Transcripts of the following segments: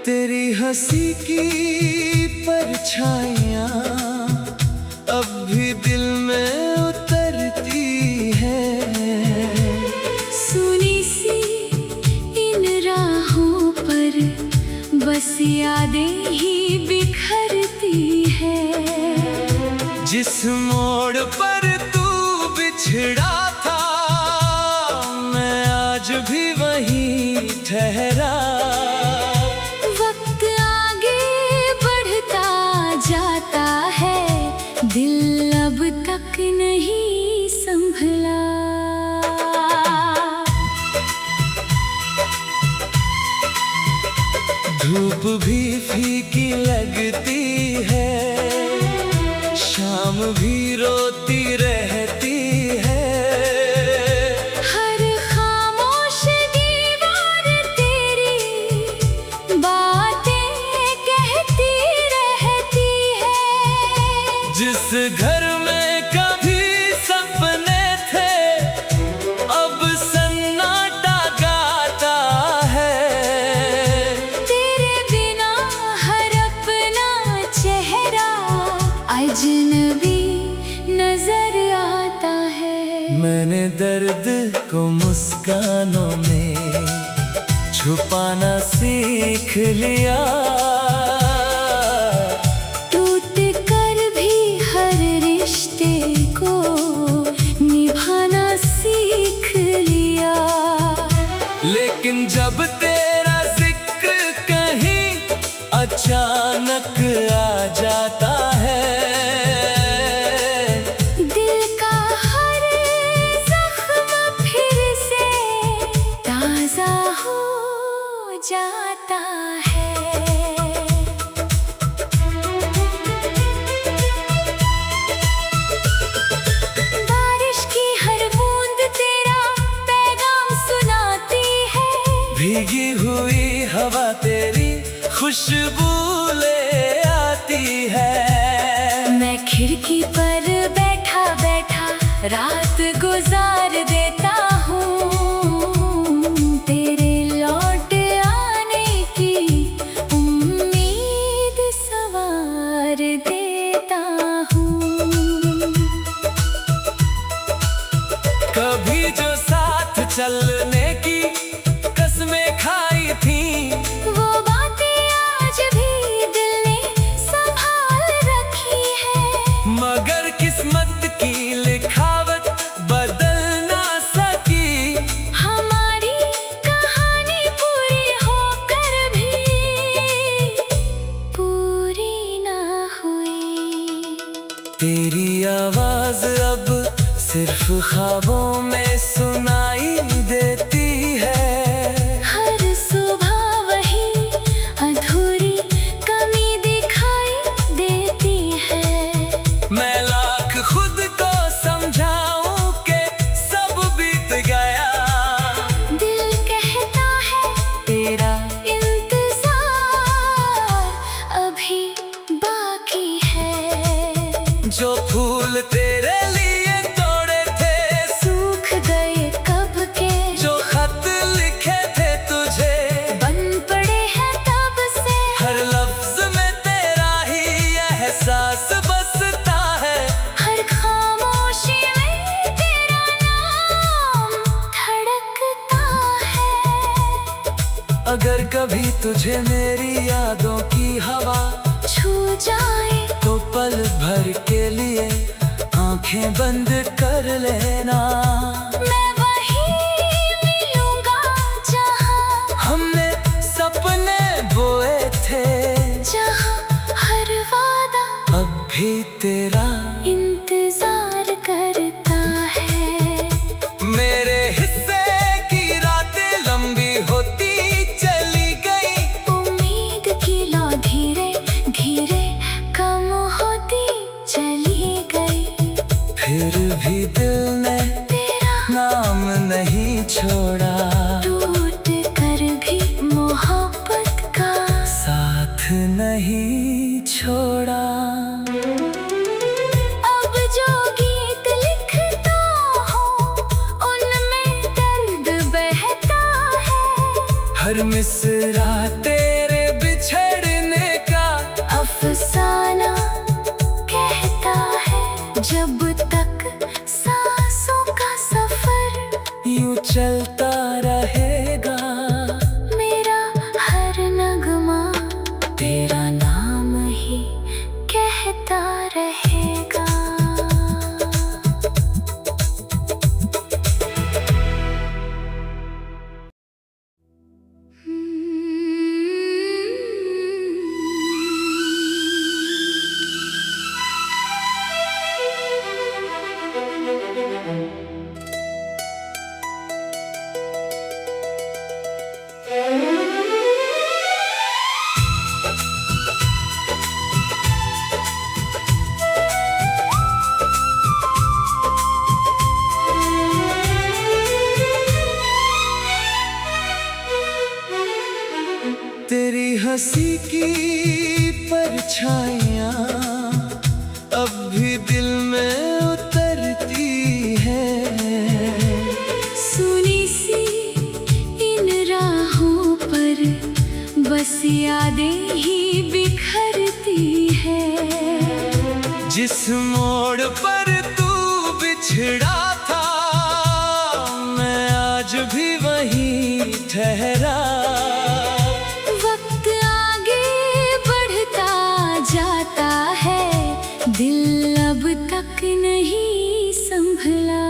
तेरी हंसी की परछाइयाँ अब भी दिल में उतरती है। सुनी सी इन राहों पर बस यादें ही बिखरती है। जिस मोड़ पर तू बिछड़ा था मैं आज भी वहीं ठहरा। वक्त आगे बढ़ता जाता है, दिल अब तक नहीं संभला। धूप भी फीकी लगती है, शाम भी रोती रहती है। हर खामोश दीवार तेरी बातें कहती रहती है। जिस घर में कभी सपने थे अब सन्नाटा गाता है। तेरे बिना हर अपना चेहरा अजनबी नजर आता है। मैंने दर्द को मुस्कानों में छुपाना सीख लिया। टूट कर भी हर रिश्ते को निभाना सीख लिया। लेकिन जब तेरा जिक्र कहीं अचानक आ जाता है, दिल का हर जख्म फिर से ताजा हो जाता है। बारिश की हर बूंद तेरा पैगाम सुनाती है। भीगी हुई हवा तेरी खुशबू ले आती है। मैं खिड़की पर बैठा बैठा रात गुजार देता हूँ। तेरे लौट आने की उम्मीद सवार देता हूँ। कभी जो साथ चलने की कसमें खाई थी वो बातें आज भी दिल ने संभाल रखी है। मगर किस्मत की लिखावट बदल ना सकी। हमारी कहानी पूरी होकर भी पूरी ना हुई। तेरी आवाज अब सिर्फ ख्वाबों में सुनाई देती है। हर सुबह वही अधूरी कमी दिखाई देती है। मैं लाख खुद को समझाऊं कि सब बीत गया। दिल कहता है तेरा इंतजार अभी बाकी है। जो फूल तेरे लिए तोड़े थे सूख गए कब के, जो खत लिखे थे तुझे बन पड़े हैं तब से। हर लफ्ज में तेरा ही एहसास बसता है। हर खामोशी में तेरा नाम धड़कता है। अगर कभी तुझे मेरी यादों की हवा छू जाए तो पल भर के लिए आंखें बंद कर लेना। मैं वहीं मिलूंगा जहां हमने सपने बोए थे, जहां हर वादा अब भी तेरा इंतजार करता है। मेरे हिस्से की रातें लंबी होती चली गई। उम्मीद की लौ धीरे धीरे कम होती चली गई। फिर भी दिल ने तेरा नाम नहीं छोड़ा। टूट कर भी मोहब्बत का साथ नहीं छोड़ा। अब जो गीत लिखता हूँ उनमें दर्द बहता है। हर मिसरा तेरे बिछ तेरी हंसी की परछाइयाँ अब भी दिल में उतरती है। सुनी सी इन राहों पर बस यादें ही बिखरती है। जिस मोड़ पर तू बिछड़ा था मैं आज भी वहीं ठहरा। वक्त आगे बढ़ता जाता है, दिल अब तक नहीं संभला।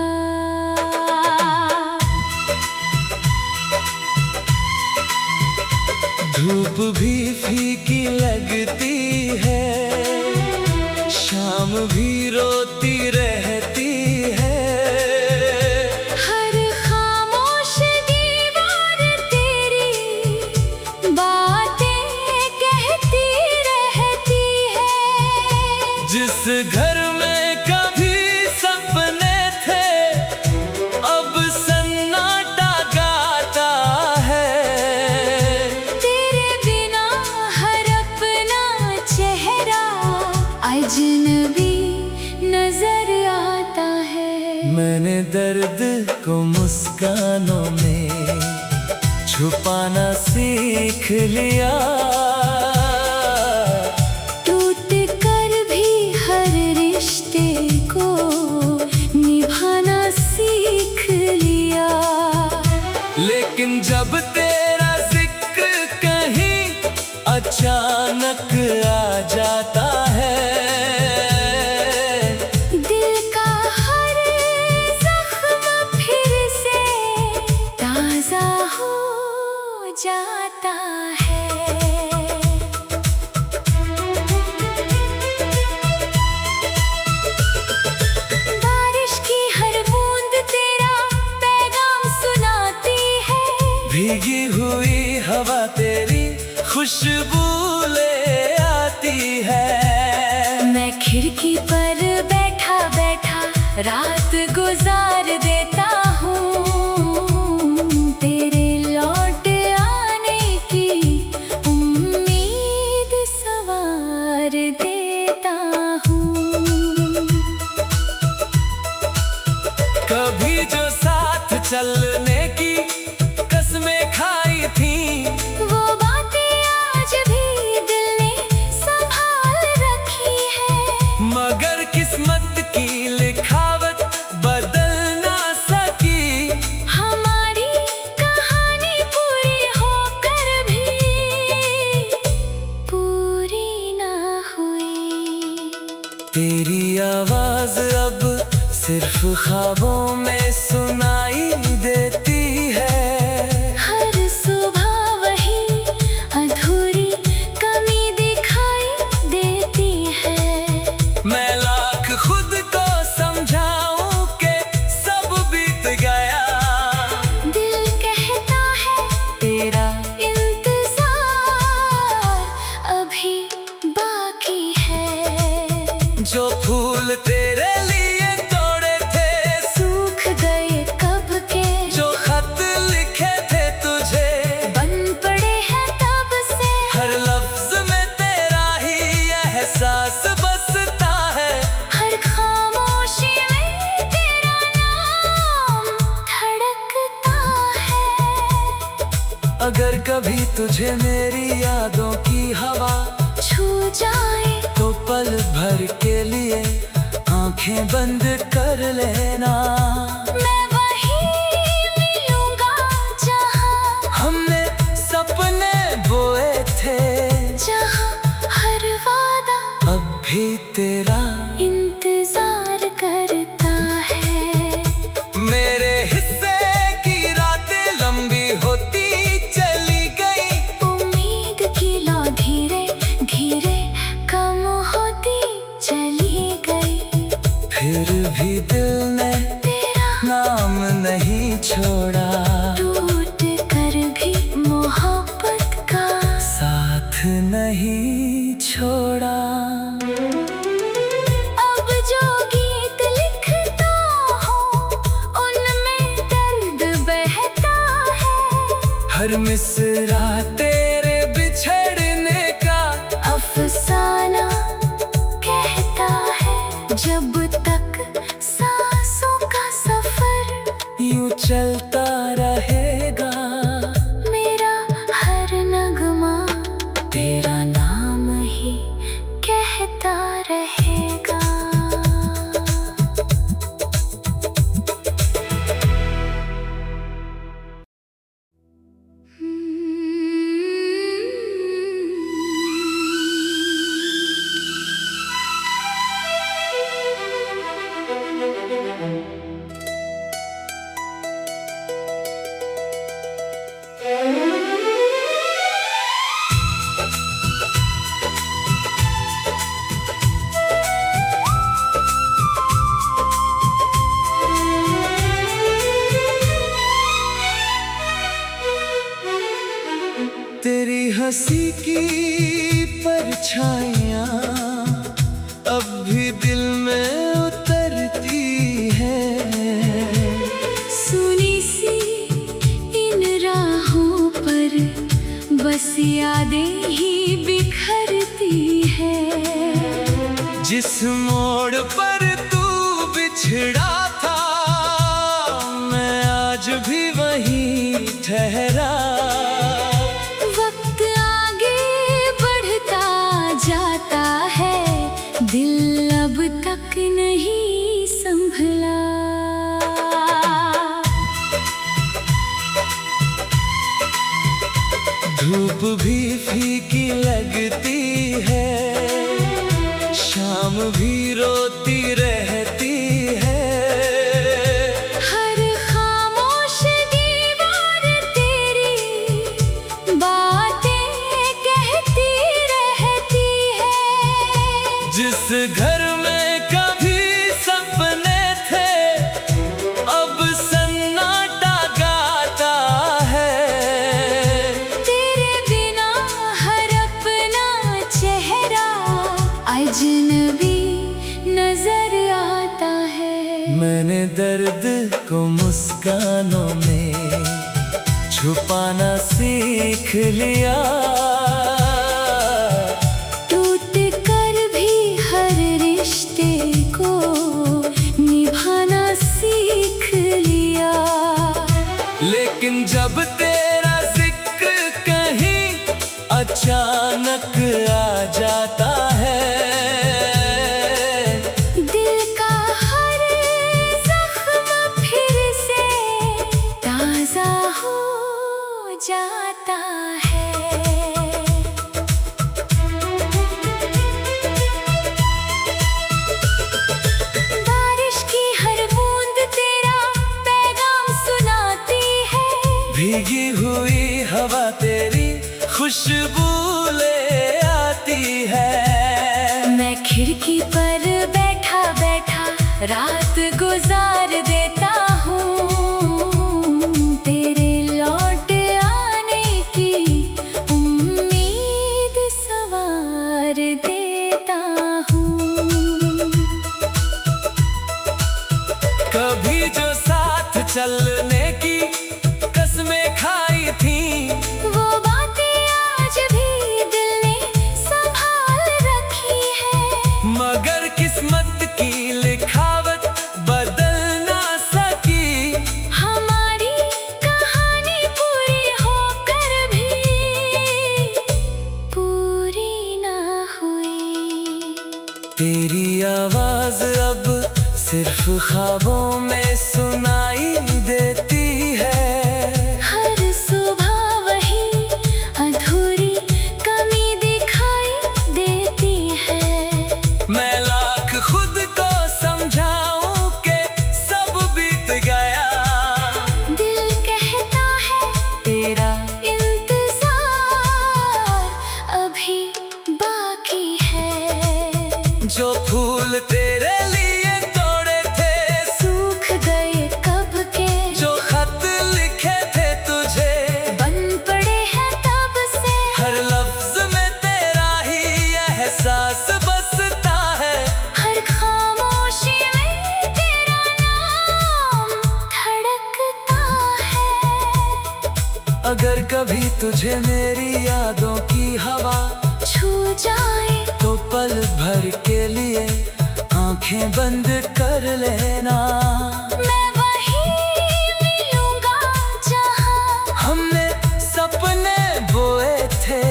धूप भी फीकी लगती है, शाम भी रोती रहती है। हर खामोश दीवार तेरी बातें कहती रहती है। जिस घर में कभी सपने थे अब सन्नाटा गाता है। तेरे बिना हर अपना चेहरा अजनबी नजर आता है। मैंने दर्द को मुस्कानों में छुपाना सीख लिया। टूट कर भी हर रिश्ते को निभाना सीख लिया। लेकिन जब तेरा जिक्र कहीं अचानक आ जाता है, दिल का हर जख्म फिर से ताजा हो जाता है। बारिश की हर बूंद तेरा पैगाम सुनाती है। भीगी हुई हवा तेरी खुशबू ले आती है। मैं खिड़की पर बैठा बैठा रात गुजार देता हूँ। तेरे लौट आने की उम्मीद सवार देता हूँ। कभी जो साथ चलने की कसमें खाई थी वो बातें आज भी दिल ने संभाल रखी है। मगर किस्मत की लिखावट बदल ना सकी। हमारी कहानी पूरी होकर भी पूरी ना हुई। तेरी आवाज अब सिर्फ ख्वाबों में सुनाई देती है। हर सुबह वही अधूरी कमी दिखाई देती है। मैं लाख खुद को समझाऊं कि सब बीत गया। दिल कहता है तेरा इंतजार अभी बाकी है। जो फूल तेरे लिए तोड़े थे सूख गए कब के, जो खत लिखे थे तुझे बन पड़े हैं तब से। हर लफ्ज में तेरा ही एहसास बसता है। हर खामोशी में तेरा नाम धड़कता है। अगर कभी तुझे मेरी यादों की हवा छू जाए तो पल भर के लिए आंखें बंद कर लेना। मैं वहीं मिलूंगा जहां हमने सपने बोए थे, जहां हर वादा अब भी तेरा इंतजार करता है। मेरे हिस्से की रातें लंबी होती चली गई। उम्मीद की लौ धीरे धीरे कम होती चली गई। फिर भी दिल ने तेरा नाम नहीं छोड़ा। टूट कर भी मोहब्बत का साथ नहीं छोड़ा। अब जो गीत लिखता हूँ उनमें दर्द बहता है। हर मिसरा तेरे बिछ तेरी हंसी की परछाइयाँ अब भी दिल में उतरती है। सुनी सी इन राहों पर बस यादें ही बिखरती है। जिस मोड़ पर तू बिछड़ा था मैं आज भी वहीं ठहरा। वक्त आगे बढ़ता जाता है, दिल अब तक नहीं संभला। धूप भी फीकी लगती है, शाम भी रोती रहती है। हर खामोश दीवार तेरी बातें कहती रहती है। जिस घर में कभी सपने थे अब सन्नाटा गाता है। तेरे बिना हर अपना चेहरा अजनबी नजर आता है। मैंने दर्द को मुस्कानों में छुपाना सीख लिया। टूट कर भी हर रिश्ते को निभाना सीख लिया। लेकिन जब तेरा जिक्र कहीं अचानक आ जाता है, दिल का हर जख्म फिर से ताजा हो जाता है। बारिश की हर बूंद तेरा पैगाम सुनाती है। भीगी हुई हवा तेरी खुशबू ले आती है। मैं खिड़की पर बैठा बैठा रात गुजार देता हूँ। तेरे लौट आने की उम्मीद सवार देता हूँ। कभी जो साथ चलने की कसमें खाई थी वो बातें आज भी दिल ने संभाल रखी है। मगर किस्मत की लिखावट बदल ना सकी। हमारी कहानी पूरी होकर भी पूरी ना हुई। तेरी आवाज अब सिर्फ ख्वाबों में सुनाई देती है। हर सुबह वही अधूरी कमी दिखाई देती है। मैं लाख खुद को समझाऊं कि सब बीत गया। दिल कहता है तेरा इंतजार अभी बाकी है। जो फूल तेरे लिए तोड़े थे सूख गए कब के, जो खत लिखे थे तुझे बन पड़े हैं तब से। हर लफ्ज में तेरा ही एहसास बसता है। हर खामोशी में तेरा नाम धड़कता है। अगर कभी तुझे मेरी यादों की हवा छू जाए तो पल भर के लिए आंखें बंद कर लेना। मैं वहीं मिलूंगा जहां हमने सपने बोए थे,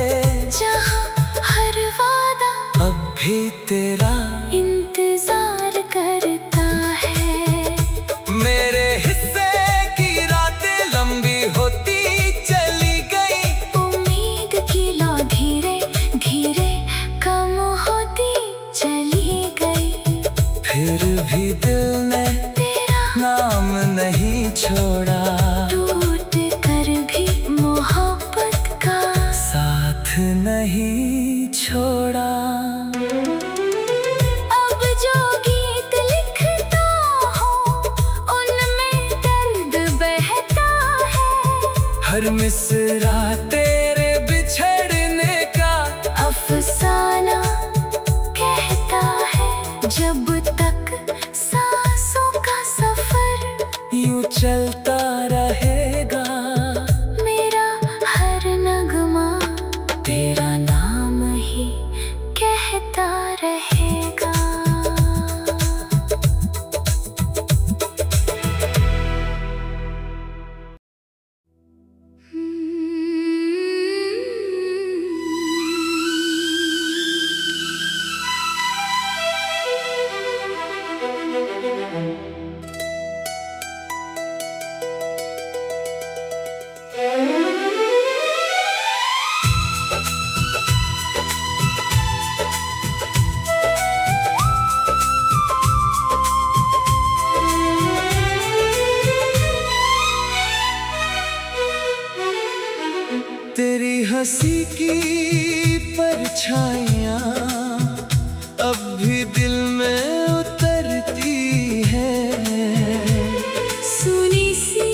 जहां हर वादा अब भी तेरा इंतजार करता है। मेरे हिस्से की रातें लंबी होती चली गई। उम्मीद की लौ धीरे धीरे कम होती चली गई। फिर भी दिल ने तेरा नाम नहीं छोड़ा। टूट कर भी मोहब्बत का साथ नहीं छोड़ा। अब जो गीत लिखता हूँ उनमें दर्द बहता है। हर मिसरा तेरे तेरा नाम ही कहता रहेगा। तेरी हंसी की परछाइयाँ अब भी दिल में उतरती है। सुनी सी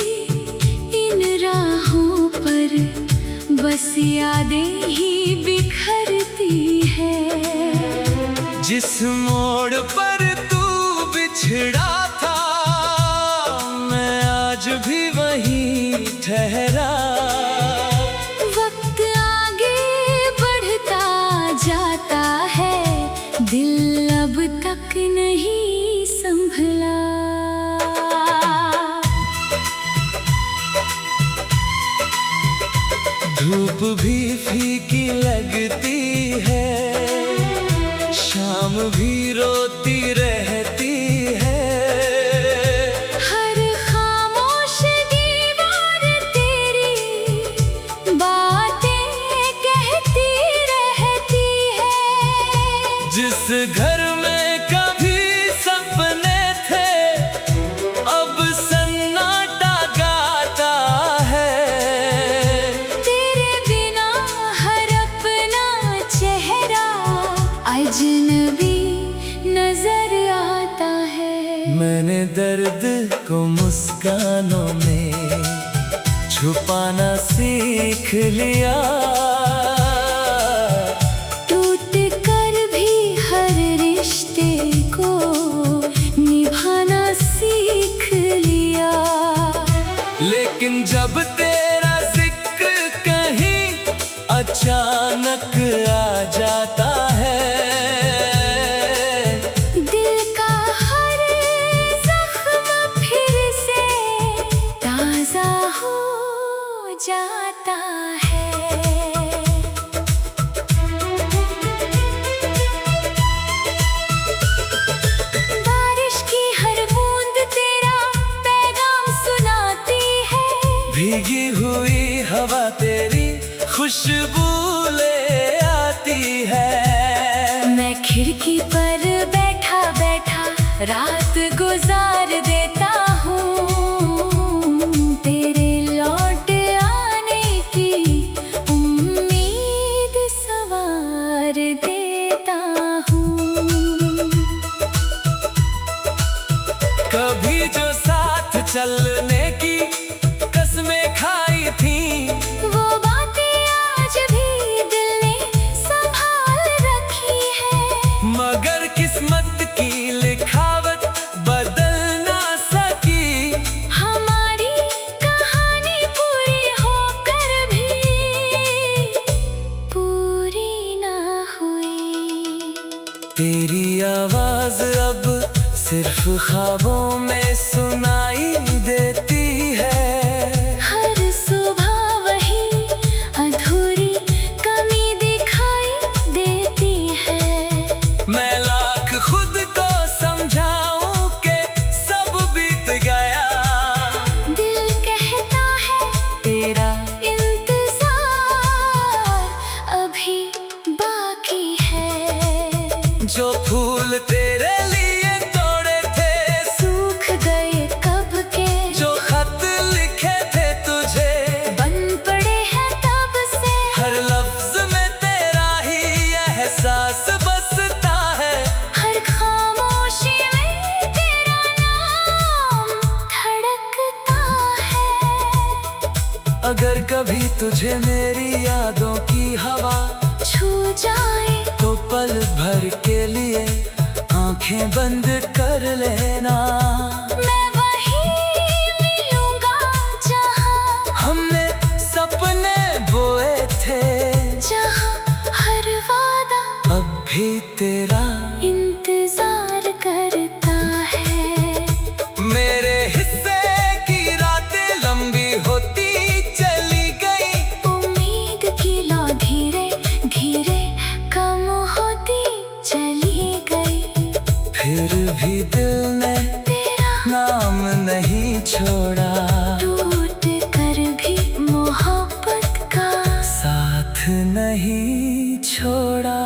इन राहों पर बस यादें ही बिखरती है। जिस मोड़ पर तू बिछड़ा था मैं आज भी वहीं ठहरा। वक्त आगे बढ़ता जाता है, दिल अब तक नहीं संभला। धूप भी फीकी लगती है, शाम भी रोती रहती है। हर खामोश दीवार तेरी बातें कहती रहती है। जिस घर में कभी सपने थे अब सन्नाटा गाता है। तेरे बिना हर अपना चेहरा अजनबी नजर आता है। मैंने दर्द को मुस्कानों में छुपाना सीख लिया। टूट कर भी हर रिश्ते को निभाना सीख लिया। लेकिन जब तेरा जिक्र कहीं अचानक आ जाता है, दिल का हर जख्म फिर से ताजा हो जाता है। बारिश की हर बूंद तेरा पैगाम सुनाती है। भीगी हुई हवा तेरी खुशबू ले आती है। मैं खिड़की पर बैठा बैठा रात गुजार देता हूँ। तेरे लौट आने की उम्मीद सवार देता हूँ। कभी जो साथ चलने की कसमें खाई थी वो बातें आज भी दिल ने संभाल रखी है। मगर किस्मत की लिखावट बदल ना सकी। हमारी कहानी पूरी होकर भी पूरी ना हुई। तेरी आवाज अब सिर्फ ख्वाबों में सुनाई देती है। हर सुबह वही अधूरी कमी दिखाई देती है। मैं लाख खुद को समझाऊं कि सब बीत गया। दिल कहता है तेरा इंतजार अभी बाकी है। जो फूल तेरे लिए तोड़े थे सूख गए कब के, जो खत लिखे थे तुझे बन पड़े हैं तब से। हर लफ्ज में तेरा ही एहसास बसता है। हर खामोशी में तेरा नाम धड़कता है। अगर कभी तुझे मेरी यादों की हवा छू जाए तो पल भर के लिए आंखें बंद कर लेना। मैं वहीं मिलूंगा जहाँ हमने सपने बोए थे। जहाँ नहीं छोड़ा।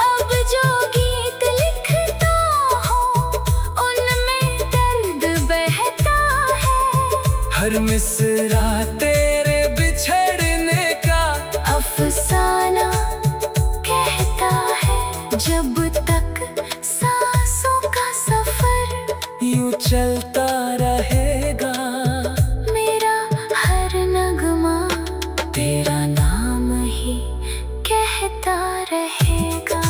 अब जो गीत लिखता हूँ उनमें दर्द बहता है। हर मिसरा तेरे बिछड़ने का अफसाना कहता है। जब तक सांसों का सफर यूं चलता रहेगा, मेरा हर नगमा तेरा नाम ही कहता रहेगा।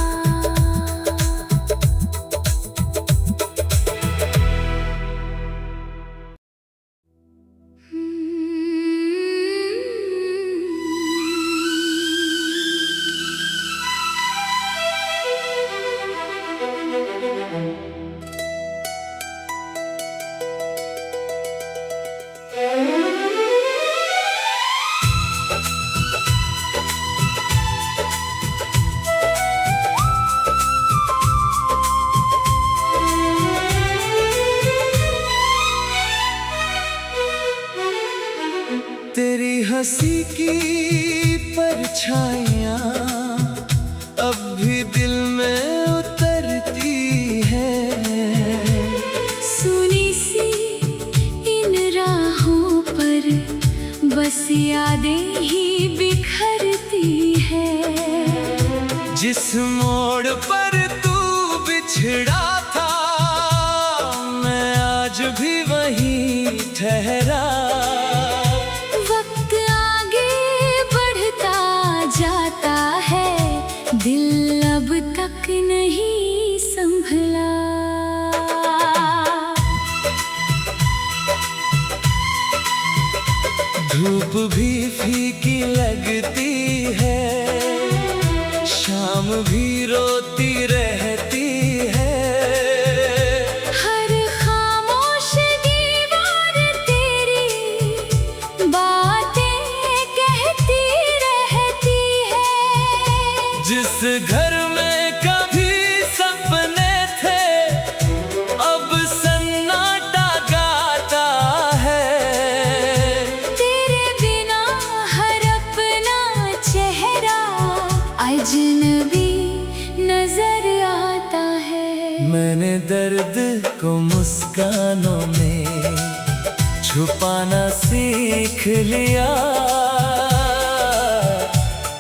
तेरी हंसी की परछाइयाँ अब भी दिल में उतरती है। सुनी सी इन राहों पर बस यादें ही बिखरती है। जिस मोड़ पर तू बिछड़ा था मैं आज भी वहीं ठहरा। वक्त आगे बढ़ता जाता है, दिल अब तक नहीं संभला। धूप भी फीकी लगती है, शाम भी रोती रहती है। हर खामोश दीवार तेरी बातें कहती रहती है। जिस घर में कभी सपने थे अब सन्नाटा गाता है। तेरे बिना हर अपना चेहरा अजनबी नजर आता है। मैंने दर्द को मुस्कानों में छुपाना सीख लिया।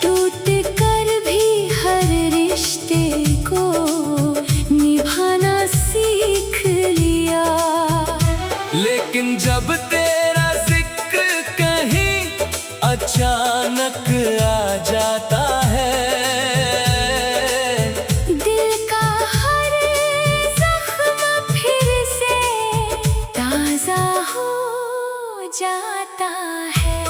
टूट कर भी हर रिश्ते को निभाना सीख लिया। लेकिन जब तेरा जिक्र कहीं अचानक आ जाता है, दिल का हर जख्म फिर से ताजा हो जाता है।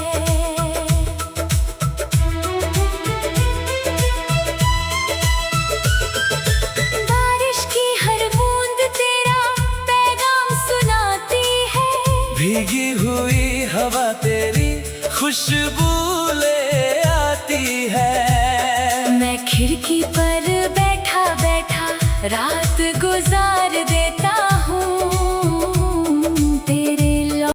बारिश की हर बूंद तेरा पैगाम सुनाती है। भीगी हुई हवा तेरी खुशबू ले आती है। मैं खिड़की पर बैठा बैठा रात गुजार